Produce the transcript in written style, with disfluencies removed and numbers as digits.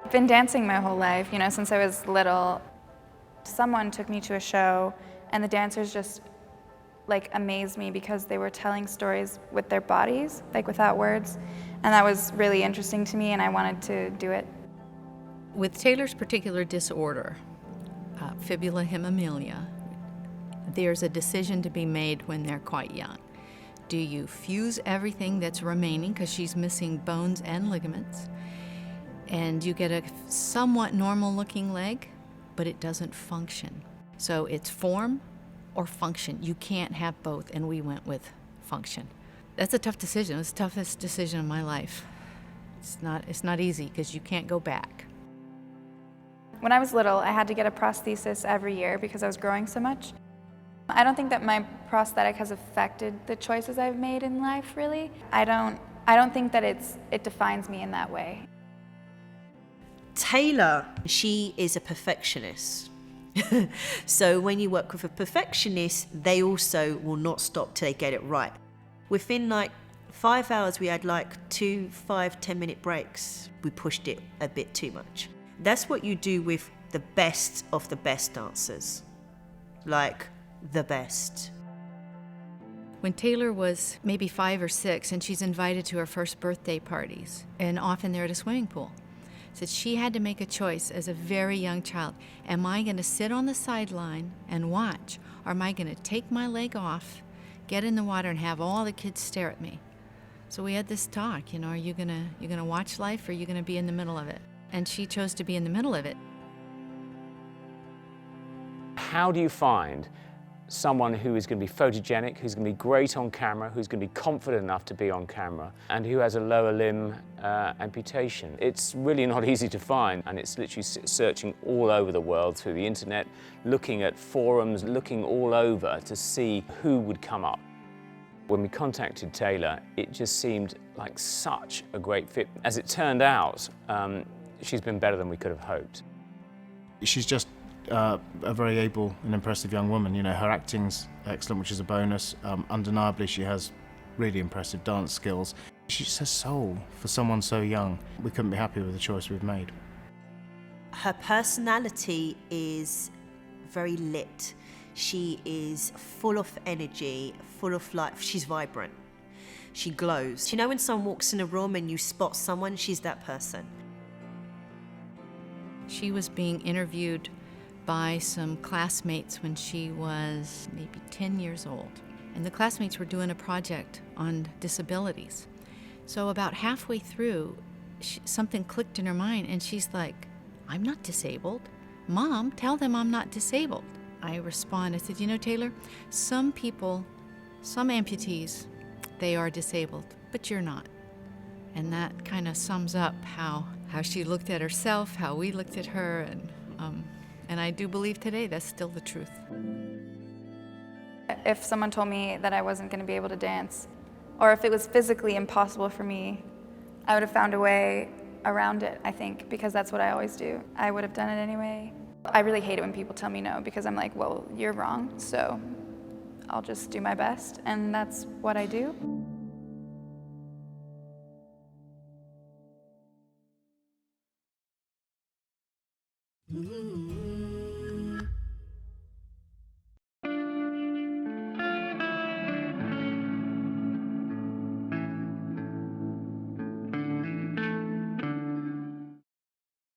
I've been dancing my whole life, since I was little. Someone took me to a show, and the dancers just amazed me because they were telling stories with their bodies, without words, and that was really interesting to me, and I wanted to do it. With Taylor's particular disorder, Fibular Hemimelia, there's a decision to be made when they're quite young. Do you fuse everything that's remaining, because she's missing bones and ligaments, and you get a somewhat normal-looking leg, but it doesn't function? So it's form or function. You can't have both, and we went with function. That's a tough decision. It's the toughest decision of my life. It's not easy, because you can't go back. When I was little, I had to get a prosthesis every year because I was growing so much. I don't think that my prosthetic has affected the choices I've made in life, really. I don't think that it defines me in that way. Taylor, she is a perfectionist. So when you work with a perfectionist, they also will not stop till they get it right. Within 5 hours, we had 2 5-10-minute breaks. We pushed it a bit too much. That's what you do with the best of the best dancers. The best. When Taylor was maybe 5 or 6, and she's invited to her first birthday parties, and often they're at a swimming pool, said she had to make a choice as a very young child. Am I going to sit on the sideline and watch, or am I going to take my leg off, get in the water, and have all the kids stare at me? So we had this talk, are you gonna watch life, or are you gonna be in the middle of it? And she chose to be in the middle of it. How do you find someone who is going to be photogenic, who's going to be great on camera, who's going to be confident enough to be on camera, and who has a lower limb amputation? It's really not easy to find, and it's literally searching all over the world through the internet, looking at forums, looking all over to see who would come up. When we contacted Taylor, it just seemed like such a great fit. As it turned out, she's been better than we could have hoped. She's just a very able and impressive young woman. Her acting's excellent, which is a bonus. Undeniably, she has really impressive dance skills. She just has soul for someone so young. We couldn't be happy with the choice we've made. Her personality is very lit. She is full of energy, full of life. She's vibrant. She glows. When someone walks in a room and you spot someone, she's that person. She was being interviewed by some classmates when she was maybe 10 years old. And the classmates were doing a project on disabilities. So about halfway through, something clicked in her mind, and she's like, I'm not disabled. Mom, tell them I'm not disabled. I respond, I said, Taylor, some people, some amputees, they are disabled, but you're not. And that kind of sums up how she looked at herself, how we looked at her, and I do believe today that's still the truth. If someone told me that I wasn't going to be able to dance, or if it was physically impossible for me, I would have found a way around it, I think, because that's what I always do. I would have done it anyway. I really hate it when people tell me no, because I'm like, well, you're wrong, so I'll just do my best, and that's what I do.